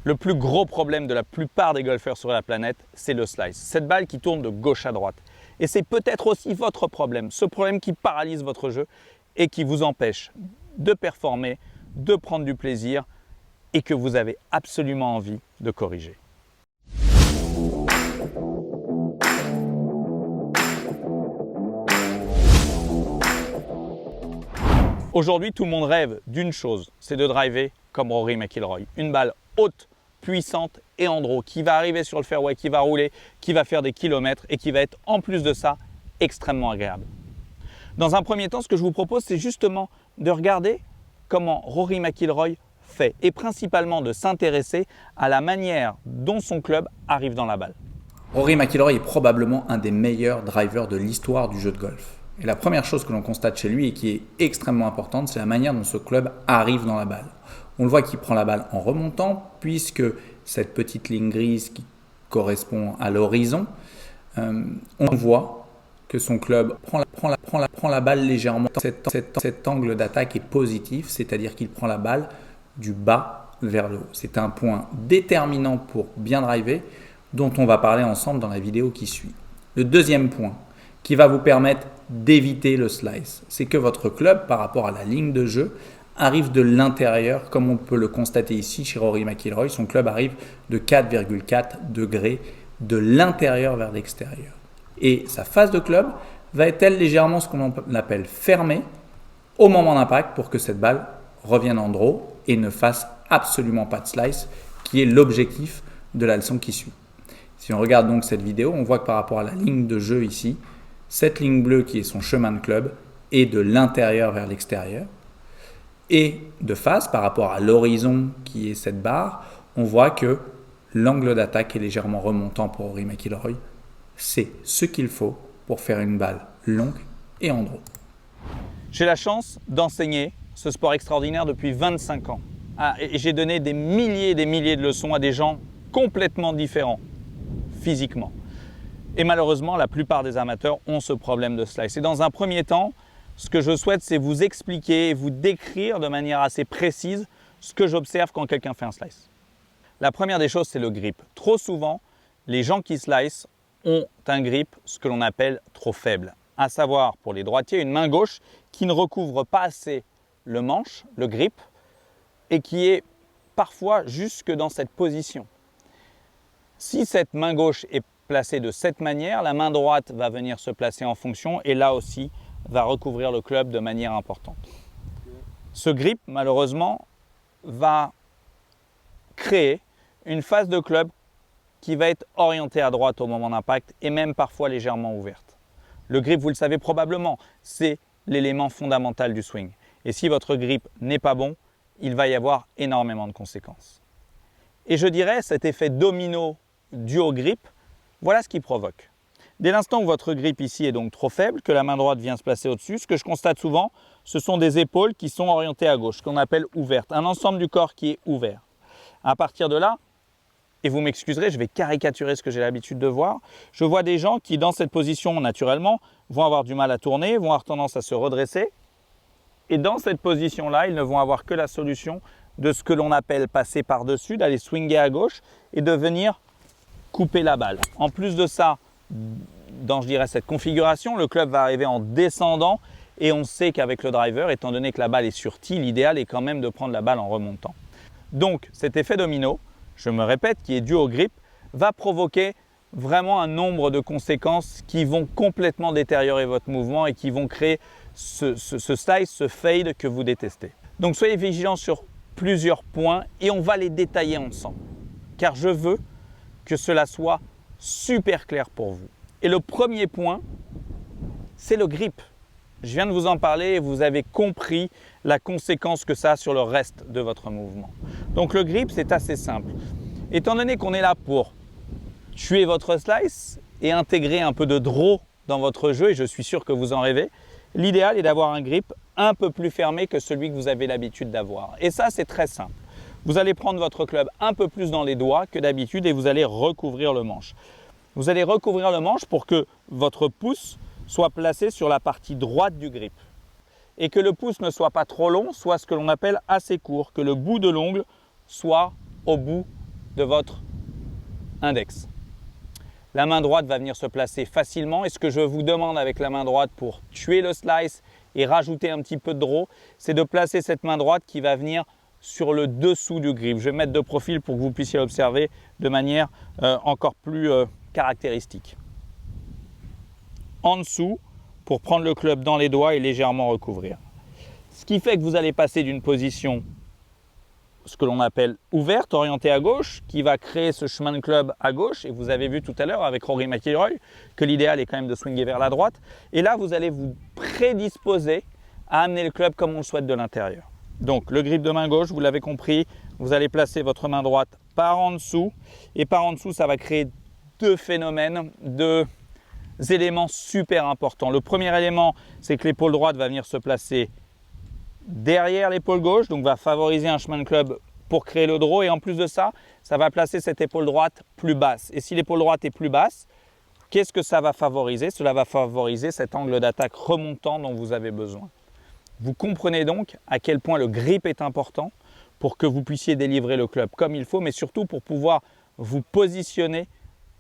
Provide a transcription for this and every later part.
Le plus gros problème de la plupart des golfeurs sur la planète, c'est le slice. Cette balle qui tourne de gauche à droite. Et c'est peut-être aussi votre problème, ce problème qui paralyse votre jeu et qui vous empêche de performer, de prendre du plaisir et que vous avez absolument envie de corriger. Aujourd'hui, tout le monde rêve d'une chose, c'est de driver comme Rory McIlroy. Une balle haute, puissante et en draw, qui va arriver sur le fairway, qui va rouler, qui va faire des kilomètres et qui va être en plus de ça extrêmement agréable. Dans un premier temps, ce que je vous propose, c'est justement de regarder comment Rory McIlroy fait et principalement de s'intéresser à la manière dont son club arrive dans la balle. Rory McIlroy est probablement un des meilleurs drivers de l'histoire du jeu de golf. Et la première chose que l'on constate chez lui et qui est extrêmement importante, c'est la manière dont ce club arrive dans la balle. On le voit qu'il prend la balle en remontant, puisque cette petite ligne grise qui correspond à l'horizon, on voit que son club prend la balle légèrement. Cet angle d'attaque est positif, c'est-à-dire qu'il prend la balle du bas vers le haut. C'est un point déterminant pour bien driver, dont on va parler ensemble dans la vidéo qui suit. Le deuxième point qui va vous permettre d'éviter le slice, c'est que votre club, par rapport à la ligne de jeu, arrive de l'intérieur, comme on peut le constater ici chez Rory McIlroy. Son club arrive de 4,4 degrés de l'intérieur vers l'extérieur. Et sa face de club va être-elle légèrement ce qu'on appelle fermée au moment d'impact pour que cette balle revienne en draw et ne fasse absolument pas de slice, qui est l'objectif de la leçon qui suit. Si on regarde donc cette vidéo, on voit que par rapport à la ligne de jeu ici, cette ligne bleue qui est son chemin de club est de l'intérieur vers l'extérieur. Et de face, par rapport à l'horizon qui est cette barre, on voit que l'angle d'attaque est légèrement remontant pour Rory McIlroy. C'est ce qu'il faut pour faire une balle longue et en draw. J'ai la chance d'enseigner ce sport extraordinaire depuis 25 ans. Et j'ai donné des milliers et des milliers de leçons à des gens complètement différents, physiquement. Et malheureusement, la plupart des amateurs ont ce problème de slice. Et dans un premier temps, ce que je souhaite, c'est vous expliquer et vous décrire de manière assez précise ce que j'observe quand quelqu'un fait un slice. La première des choses, c'est le grip. Trop souvent, les gens qui slice ont un grip, ce que l'on appelle trop faible. À savoir, pour les droitiers, une main gauche qui ne recouvre pas assez le manche, le grip, et qui est parfois jusque dans cette position. Si cette main gauche est placée de cette manière, la main droite va venir se placer en fonction et là aussi va recouvrir le club de manière importante. Ce grip, malheureusement, va créer une face de club qui va être orientée à droite au moment d'impact et même parfois légèrement ouverte. Le grip, vous le savez probablement, c'est l'élément fondamental du swing. Et si votre grip n'est pas bon, il va y avoir énormément de conséquences. Et je dirais, cet effet domino dû au grip, voilà ce qu'il provoque. Dès l'instant où votre grip ici est donc trop faible, que la main droite vient se placer au-dessus, ce que je constate souvent, ce sont des épaules qui sont orientées à gauche, ce qu'on appelle ouvertes, un ensemble du corps qui est ouvert. À partir de là, et vous m'excuserez, je vais caricaturer ce que j'ai l'habitude de voir, je vois des gens qui, dans cette position, naturellement, vont avoir du mal à tourner, vont avoir tendance à se redresser, et dans cette position-là, ils ne vont avoir que la solution de ce que l'on appelle passer par-dessus, d'aller swinger à gauche et de venir couper la balle. En plus de ça, dans je dirais cette configuration, le club va arriver en descendant et on sait qu'avec le driver, étant donné que la balle est sur tee, l'idéal est quand même de prendre la balle en remontant. Donc cet effet domino, je me répète, qui est dû au grip, va provoquer vraiment un nombre de conséquences qui vont complètement détériorer votre mouvement et qui vont créer ce slice, ce fade que vous détestez. Donc soyez vigilants sur plusieurs points et on va les détailler ensemble, car je veux que cela soit super clair pour vous. Et le premier point, c'est le grip. Je viens de vous en parler et vous avez compris la conséquence que ça a sur le reste de votre mouvement. Donc le grip, c'est assez simple. Étant donné qu'on est là pour tuer votre slice et intégrer un peu de draw dans votre jeu, et je suis sûr que vous en rêvez, l'idéal est d'avoir un grip un peu plus fermé que celui que vous avez l'habitude d'avoir. Et ça, c'est très simple. Vous allez prendre votre club un peu plus dans les doigts que d'habitude et vous allez recouvrir le manche. Vous allez recouvrir le manche pour que votre pouce soit placé sur la partie droite du grip. Et que le pouce ne soit pas trop long, soit ce que l'on appelle assez court, que le bout de l'ongle soit au bout de votre index. La main droite va venir se placer facilement et ce que je vous demande avec la main droite pour tuer le slice et rajouter un petit peu de draw, c'est de placer cette main droite qui va venir sur le dessous du grip. Je vais mettre de profil pour que vous puissiez l'observer de manière encore plus caractéristique. En dessous, pour prendre le club dans les doigts et légèrement recouvrir. Ce qui fait que vous allez passer d'une position, ce que l'on appelle ouverte, orientée à gauche, qui va créer ce chemin de club à gauche. Et vous avez vu tout à l'heure avec Rory McIlroy que l'idéal est quand même de swinger vers la droite. Et là, vous allez vous prédisposer à amener le club comme on le souhaite de l'intérieur. Donc, le grip de main gauche, vous l'avez compris, vous allez placer votre main droite par en dessous. Et par en dessous, ça va créer deux phénomènes, deux éléments super importants. Le premier élément, c'est que l'épaule droite va venir se placer derrière l'épaule gauche, donc va favoriser un chemin de club pour créer le draw. Et en plus de ça, ça va placer cette épaule droite plus basse. Et si l'épaule droite est plus basse, qu'est-ce que ça va favoriser? Cela va favoriser cet angle d'attaque remontant dont vous avez besoin. Vous comprenez donc à quel point le grip est important pour que vous puissiez délivrer le club comme il faut, mais surtout pour pouvoir vous positionner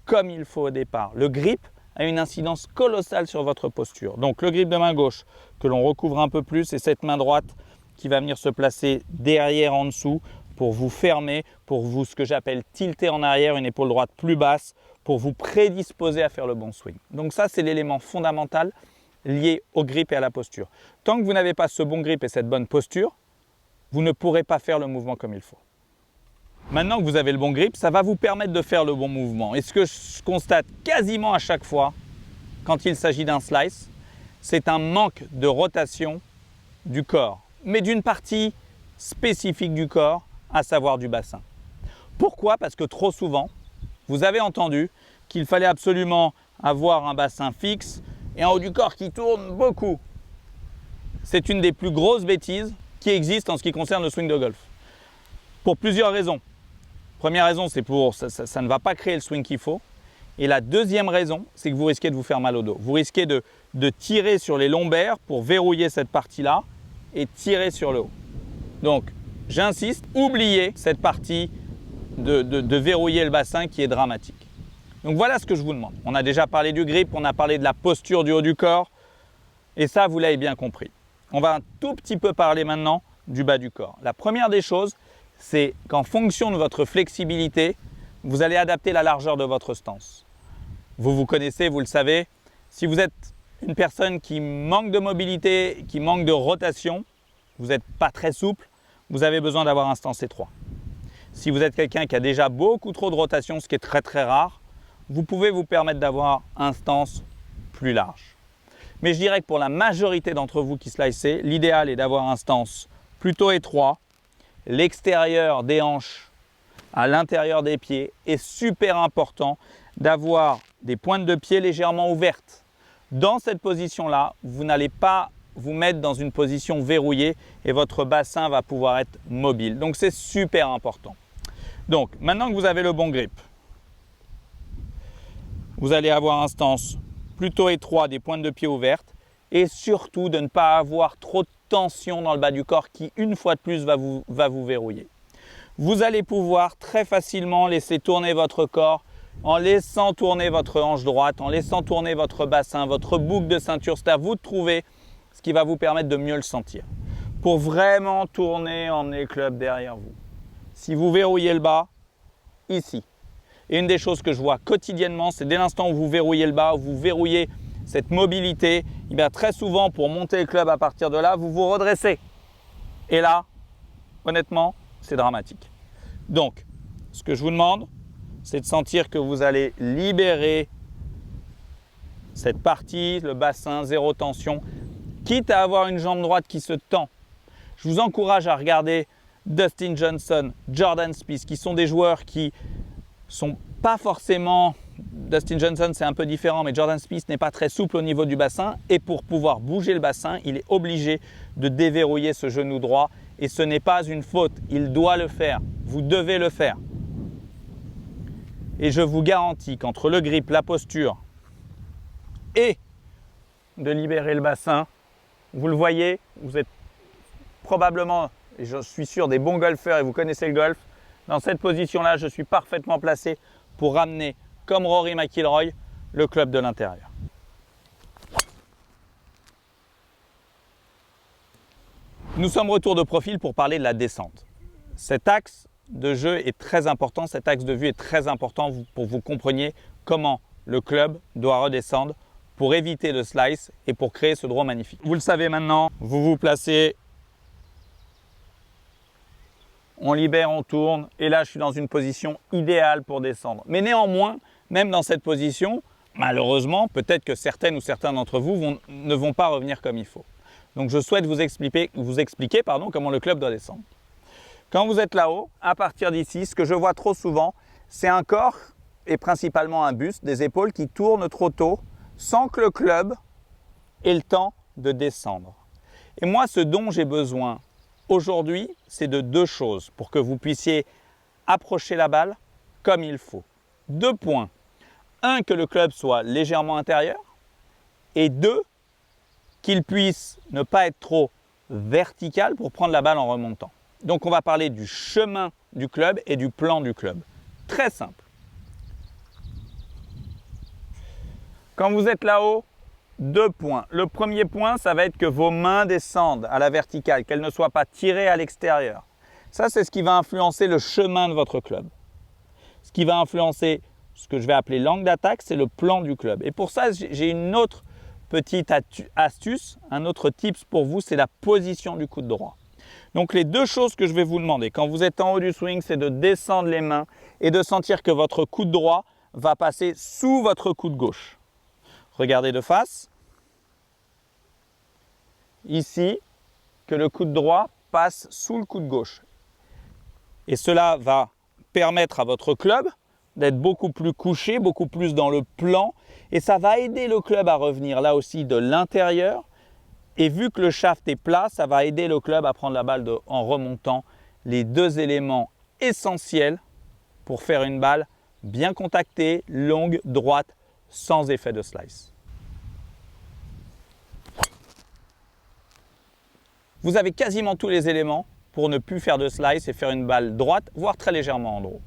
comme il faut au départ. Le grip a une incidence colossale sur votre posture. Donc le grip de main gauche que l'on recouvre un peu plus et cette main droite qui va venir se placer derrière en dessous pour vous fermer, pour vous ce que j'appelle tilter en arrière, une épaule droite plus basse pour vous prédisposer à faire le bon swing. Donc ça c'est l'élément fondamental lié au grip et à la posture. Tant que vous n'avez pas ce bon grip et cette bonne posture, vous ne pourrez pas faire le mouvement comme il faut. Maintenant que vous avez le bon grip, ça va vous permettre de faire le bon mouvement. Et ce que je constate quasiment à chaque fois, quand il s'agit d'un slice, c'est un manque de rotation du corps, mais d'une partie spécifique du corps, à savoir du bassin. Pourquoi? Parce que trop souvent, vous avez entendu qu'il fallait absolument avoir un bassin fixe et un haut du corps qui tourne beaucoup. C'est une des plus grosses bêtises qui existent en ce qui concerne le swing de golf. Pour plusieurs raisons. Première raison, c'est pour ça ne va pas créer le swing qu'il faut. Et la deuxième raison, c'est que vous risquez de vous faire mal au dos. Vous risquez de tirer sur les lombaires pour verrouiller cette partie-là et tirer sur le haut. Donc, j'insiste, oubliez cette partie de verrouiller le bassin qui est dramatique. Donc voilà ce que je vous demande. On a déjà parlé du grip, on a parlé de la posture du haut du corps. Et ça, vous l'avez bien compris. On va un tout petit peu parler maintenant du bas du corps. La première des choses, c'est qu'en fonction de votre flexibilité, vous allez adapter la largeur de votre stance. Vous vous connaissez, vous le savez. Si vous êtes une personne qui manque de mobilité, qui manque de rotation, vous n'êtes pas très souple, vous avez besoin d'avoir un stance étroit. Si vous êtes quelqu'un qui a déjà beaucoup trop de rotation, ce qui est très très rare, vous pouvez vous permettre d'avoir un stance plus large. Mais je dirais que pour la majorité d'entre vous qui slicez, l'idéal est d'avoir un stance plutôt étroit. L'extérieur des hanches à l'intérieur des pieds est super important d'avoir des pointes de pied légèrement ouvertes. Dans cette position-là, vous n'allez pas vous mettre dans une position verrouillée et votre bassin va pouvoir être mobile. Donc c'est super important. Donc maintenant que vous avez le bon grip, vous allez avoir un stance plutôt étroit, des pointes de pied ouvertes et surtout de ne pas avoir trop de tension dans le bas du corps qui, une fois de plus, va vous verrouiller. Vous allez pouvoir très facilement laisser tourner votre corps en laissant tourner votre hanche droite, en laissant tourner votre bassin, votre boucle de ceinture. C'est à vous de trouver ce qui va vous permettre de mieux le sentir. Pour vraiment tourner, emmener le club derrière vous. Si vous verrouillez le bas, ici. Et une des choses que je vois quotidiennement, c'est dès l'instant où vous verrouillez le bas, où vous verrouillez cette mobilité, et bien très souvent pour monter le club à partir de là, vous vous redressez. Et là, honnêtement, c'est dramatique. Donc, ce que je vous demande, c'est de sentir que vous allez libérer cette partie, le bassin, zéro tension, quitte à avoir une jambe droite qui se tend. Je vous encourage à regarder Dustin Johnson, Jordan Spieth, qui sont des joueurs qui sont pas forcément… Dustin Johnson, c'est un peu différent, mais Jordan Spieth n'est pas très souple au niveau du bassin. Et pour pouvoir bouger le bassin, il est obligé de déverrouiller ce genou droit. Et ce n'est pas une faute, il doit le faire. Vous devez le faire. Et je vous garantis qu'entre le grip, la posture et de libérer le bassin, vous le voyez, vous êtes probablement, et je suis sûr, des bons golfeurs et vous connaissez le golf, Dans cette position-là, je suis parfaitement placé pour ramener, comme Rory McIlroy, le club de l'intérieur. Nous sommes retour de profil pour parler de la descente. Cet axe de jeu est très important, cet axe de vue est très important pour que vous compreniez comment le club doit redescendre pour éviter le slice et pour créer ce draw magnifique. Vous le savez maintenant, vous vous placez, on libère, on tourne et là je suis dans une position idéale pour descendre. Mais néanmoins, même dans cette position, malheureusement, peut-être que certaines ou certains d'entre vous ne vont pas revenir comme il faut. Donc je souhaite vous expliquer comment le club doit descendre. Quand vous êtes là-haut, à partir d'ici, ce que je vois trop souvent, c'est un corps et principalement un buste, des épaules qui tournent trop tôt sans que le club ait le temps de descendre. Et moi, ce dont j'ai besoin aujourd'hui, c'est de deux choses pour que vous puissiez approcher la balle comme il faut. 2 points. 1, que le club soit légèrement intérieur et 2, qu'il puisse ne pas être trop vertical pour prendre la balle en remontant. Donc on va parler du chemin du club et du plan du club. Très simple. Quand vous êtes là-haut, 2 points. Le premier point, ça va être que vos mains descendent à la verticale, qu'elles ne soient pas tirées à l'extérieur. Ça, c'est ce qui va influencer le chemin de votre club. Ce qui va influencer ce que je vais appeler l'angle d'attaque, c'est le plan du club. Et pour ça, j'ai une autre petite astuce, un autre tips pour vous, c'est la position du coude droit. Donc les deux choses que je vais vous demander quand vous êtes en haut du swing, c'est de descendre les mains et de sentir que votre coude droit va passer sous votre coude gauche. Regardez de face. Ici, que le coude droit passe sous le coude gauche. Et cela va permettre à votre club d'être beaucoup plus couché, beaucoup plus dans le plan. Et ça va aider le club à revenir là aussi de l'intérieur. Et vu que le shaft est plat, ça va aider le club à prendre la balle en remontant. Les deux éléments essentiels pour faire une balle bien contactée, longue, droite, sans effet de slice. Vous avez quasiment tous les éléments pour ne plus faire de slice et faire une balle droite, voire très légèrement en draw.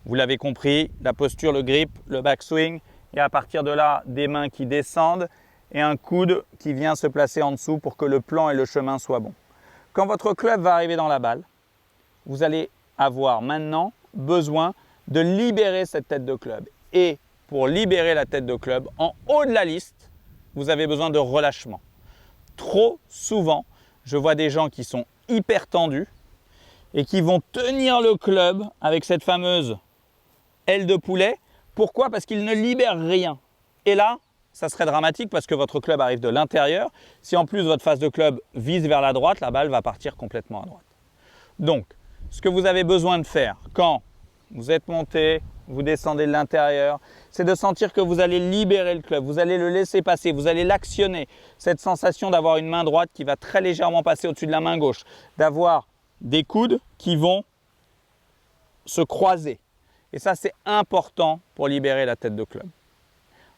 Vous l'avez compris, la posture, le grip, le backswing, et à partir de là, des mains qui descendent et un coude qui vient se placer en dessous pour que le plan et le chemin soient bons. Quand votre club va arriver dans la balle, vous allez avoir maintenant besoin de libérer cette tête de club. Et pour libérer la tête de club, en haut de la liste, vous avez besoin de relâchement. Trop souvent, je vois des gens qui sont hyper tendus et qui vont tenir le club avec cette fameuse aile de poulet. Pourquoi? Parce qu'ils ne libèrent rien. Et là, ça serait dramatique parce que votre club arrive de l'intérieur. Si en plus votre face de club vise vers la droite, la balle va partir complètement à droite. Donc, ce que vous avez besoin de faire quand vous êtes monté, vous descendez de l'intérieur, c'est de sentir que vous allez libérer le club, vous allez le laisser passer, vous allez l'actionner. Cette sensation d'avoir une main droite qui va très légèrement passer au-dessus de la main gauche, d'avoir des coudes qui vont se croiser. Et ça, c'est important pour libérer la tête de club.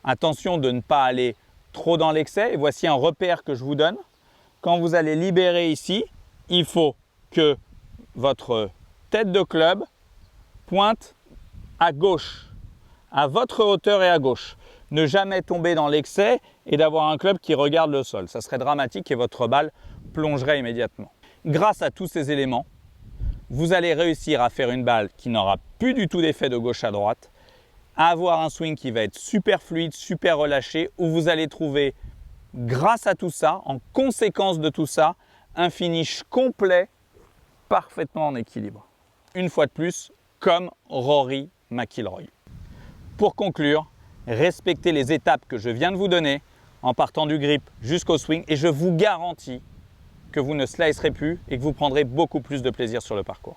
Attention de ne pas aller trop dans l'excès. Et voici un repère que je vous donne. Quand vous allez libérer ici, il faut que votre tête de club pointe à gauche, à votre hauteur et à gauche. Ne jamais tomber dans l'excès et d'avoir un club qui regarde le sol. Ça serait dramatique et votre balle plongerait immédiatement. Grâce à tous ces éléments, vous allez réussir à faire une balle qui n'aura plus du tout d'effet de gauche à droite, à avoir un swing qui va être super fluide, super relâché, où vous allez trouver, grâce à tout ça, en conséquence de tout ça, un finish complet, parfaitement en équilibre. Une fois de plus, comme Rory McIlroy. Pour conclure, respectez les étapes que je viens de vous donner en partant du grip jusqu'au swing et je vous garantis que vous ne slicerez plus et que vous prendrez beaucoup plus de plaisir sur le parcours.